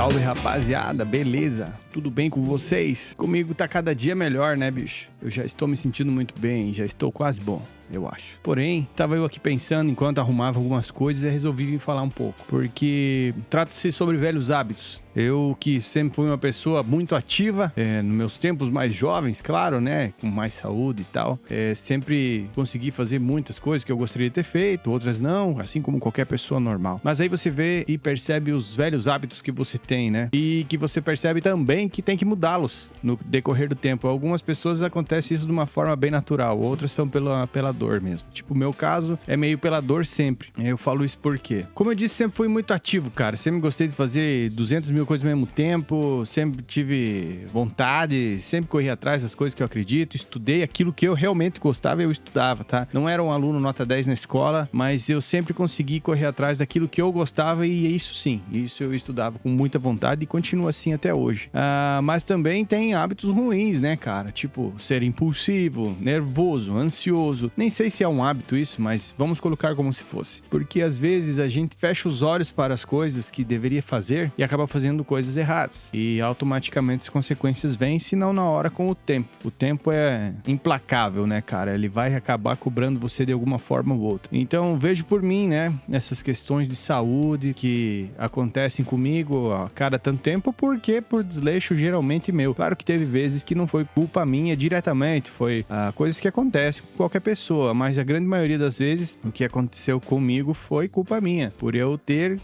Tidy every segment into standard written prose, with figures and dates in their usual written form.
Salve, rapaziada, beleza? Tudo bem com vocês? Comigo tá cada dia melhor, né, bicho? Eu já estou me sentindo muito bem, já estou quase bom, eu acho. Porém, tava eu aqui pensando enquanto arrumava algumas coisas e resolvi vir falar um pouco. Porque trata-se sobre velhos hábitos. Eu que sempre fui uma pessoa muito ativa, nos meus tempos mais jovens, claro, né? Com mais saúde e tal. Sempre consegui fazer muitas coisas que eu gostaria de ter feito, outras não, assim como qualquer pessoa normal. Mas aí você vê e percebe os velhos hábitos que você tem, né? E que você percebe também que tem que mudá-los no decorrer do tempo. Algumas pessoas acontece isso de uma forma bem natural, outras são pela dor mesmo. Tipo, o meu caso é meio pela dor sempre. Eu falo isso porque, como eu disse, sempre fui muito ativo, cara. Sempre gostei de fazer 200 mil coisas ao mesmo tempo, sempre tive vontade, sempre corri atrás das coisas que eu acredito, estudei aquilo que eu realmente gostava, eu estudava, tá? Não era um aluno nota 10 na escola, mas eu sempre consegui correr atrás daquilo que eu gostava e isso sim, isso eu estudava com muita vontade e continua assim até hoje. Mas também tem hábitos ruins, né, cara? Tipo, ser impulsivo, nervoso, ansioso. Nem sei se é um hábito isso, mas vamos colocar como se fosse. Porque às vezes a gente fecha os olhos para as coisas que deveria fazer e acaba fazendo coisas erradas. E automaticamente as consequências vêm, se não na hora, com o tempo. O tempo é implacável, né, cara? Ele vai acabar cobrando você de alguma forma ou outra. Então, vejo por mim, né, essas questões de saúde que acontecem comigo a cada tanto tempo, porque por desleixo geralmente meu. Claro que teve vezes que não foi culpa minha diretamente, foi coisas que acontecem com qualquer pessoa, mas a grande maioria das vezes o que aconteceu comigo foi culpa minha, por eu ter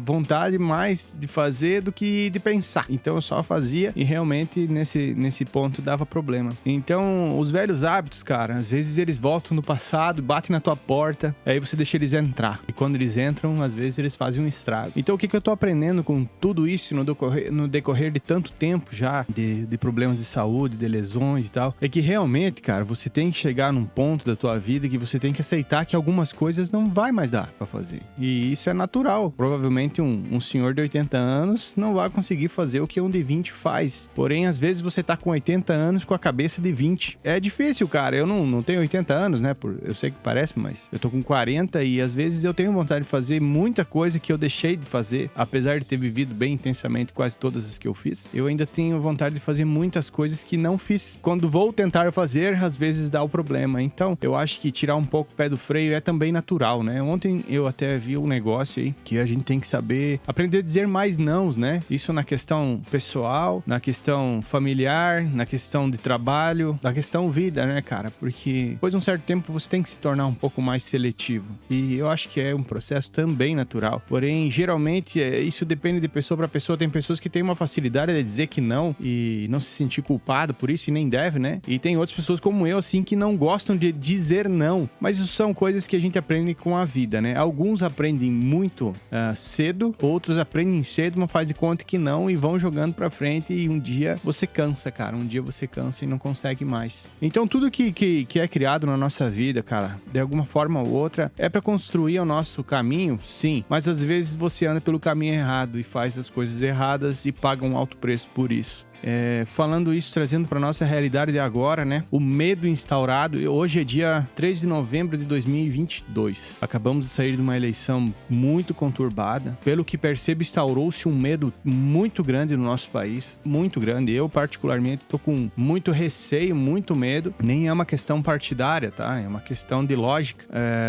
vontade mais de fazer do que de pensar. Então eu só fazia e realmente nesse ponto dava problema. Então os velhos hábitos, cara, às vezes eles voltam no passado, batem na tua porta, aí você deixa eles entrar. E quando eles entram, às vezes eles fazem um estrago. Então o que eu tô aprendendo com tudo isso no decorrer de tanto tempo já, de problemas de saúde, de lesões e tal, é que realmente, cara, você tem que chegar num ponto da tua vida que você tem que aceitar que algumas coisas não vai mais dar pra fazer. E isso é natural. Provavelmente um senhor de 80 anos não vai conseguir fazer o que um de 20 faz. Porém, às vezes você tá com 80 anos com a cabeça de 20. É difícil, cara. Eu não tenho 80 anos, né? Eu sei que parece, mas eu tô com 40 e às vezes eu tenho vontade de fazer muita coisa que eu deixei de fazer, apesar de ter vivido bem intensamente quase todas as que eu fiz. Eu ainda tenho vontade de fazer muitas coisas que não fiz. Quando vou tentar fazer, às vezes dá o problema. Então, eu acho que tirar um pouco o pé do freio é também natural, né? Ontem eu até vi um negócio aí que a gente tem que saber aprender a dizer mais nãos, né? Isso na questão pessoal, na questão familiar, na questão de trabalho, na questão vida, né, cara? Porque depois de um certo tempo você tem que se tornar um pouco mais seletivo. E eu acho que é um processo também natural. Porém, geralmente, isso depende de pessoa para pessoa. Tem pessoas que têm uma facilidade de dizer que não e não se sentir culpado por isso e nem deve, né? E tem outras pessoas como eu, assim, que não gostam de dizer não. Mas isso são coisas que a gente aprende com a vida, né? Alguns aprendem muito cedo, outros aprendem cedo, mas fazem de conta que não e vão jogando pra frente e um dia você cansa, cara. Um dia você cansa e não consegue mais. Então tudo que é criado na nossa vida, cara, de alguma forma ou outra, é pra construir o nosso caminho, sim. Mas às vezes você anda pelo caminho errado e faz as coisas erradas e paga um alto preço por isso. Falando isso, trazendo para nossa realidade de agora, né? O medo instaurado. Hoje é dia 3 de novembro de 2022. Acabamos de sair de uma eleição muito conturbada. Pelo que percebo, instaurou-se um medo muito grande no nosso país. Muito grande. Eu, particularmente, tô com muito receio, muito medo. Nem é uma questão partidária, tá? É uma questão de lógica.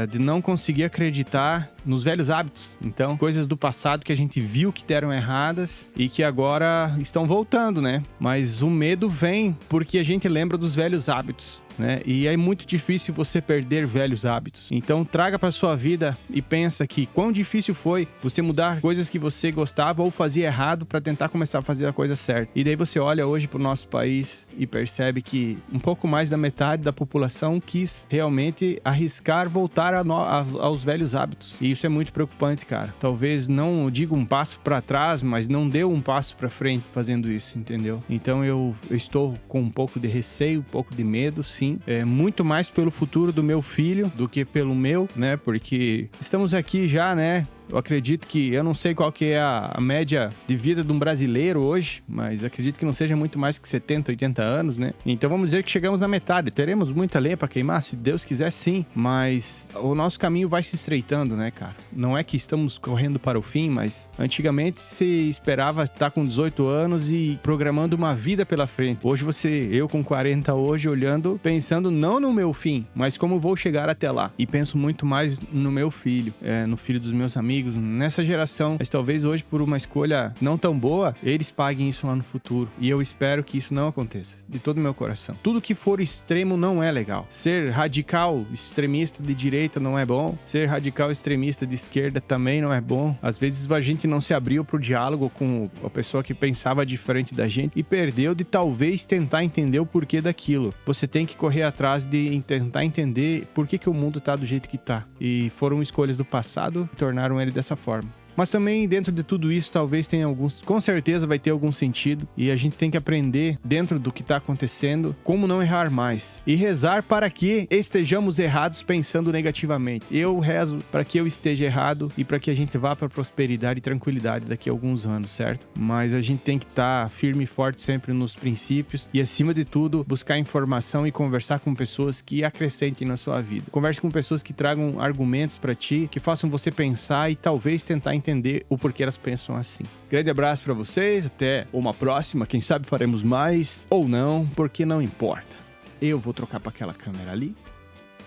De não conseguir acreditar nos velhos hábitos. Então, coisas do passado que a gente viu que deram erradas e que agora estão voltando, né? Mas o medo vem porque a gente lembra dos velhos hábitos, né? E é muito difícil você perder velhos hábitos. Então traga para sua vida e pensa que quão difícil foi você mudar coisas que você gostava ou fazia errado para tentar começar a fazer a coisa certa. E daí você olha hoje pro nosso país e percebe que um pouco mais da metade da população quis realmente arriscar voltar aos velhos hábitos. E isso é muito preocupante, cara. Talvez não diga um passo para trás, mas não deu um passo para frente fazendo isso, entendeu? Então eu estou com um pouco de receio, um pouco de medo, sim. Muito mais pelo futuro do meu filho do que pelo meu, né? Porque estamos aqui já, né? Eu acredito que, eu não sei qual que é a média de vida de um brasileiro hoje, mas acredito que não seja muito mais que 70, 80 anos, né? Então vamos dizer que chegamos na metade. Teremos muita lenha pra queimar, se Deus quiser, sim, mas o nosso caminho vai se estreitando, né, cara? Não é que estamos correndo para o fim, mas antigamente se esperava estar com 18 anos e programando uma vida pela frente. Hoje eu com 40 hoje, olhando, pensando não no meu fim, mas como vou chegar até lá. E penso muito mais no meu filho, no filho dos meus amigos, nessa geração. Mas talvez hoje, por uma escolha não tão boa, eles paguem isso lá no futuro. E eu espero que isso não aconteça, de todo o meu coração. Tudo que for extremo não é legal. Ser radical, extremista de direita não é bom. Ser radical, extremista de esquerda também não é bom. Às vezes a gente não se abriu pro diálogo com a pessoa que pensava diferente da gente e perdeu de talvez tentar entender o porquê daquilo. Você tem que correr atrás de tentar entender por que o mundo tá do jeito que tá. E foram escolhas do passado que tornaram ele dessa forma. Mas também dentro de tudo isso talvez tenha alguns, com certeza vai ter algum sentido, e a gente tem que aprender dentro do que está acontecendo como não errar mais e rezar para que estejamos errados pensando negativamente. Eu rezo para que eu esteja errado e para que a gente vá para prosperidade e tranquilidade daqui a alguns anos, certo? Mas a gente tem que estar firme e forte sempre nos princípios e, acima de tudo, buscar informação e conversar com pessoas que acrescentem na sua vida. Converse com pessoas que tragam argumentos para ti, que façam você pensar e talvez tentar entender o porquê elas pensam assim. Grande abraço pra vocês, até uma próxima, quem sabe faremos mais ou não, porque não importa. Eu vou trocar pra aquela câmera ali,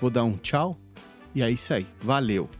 vou dar um tchau e é isso aí, valeu!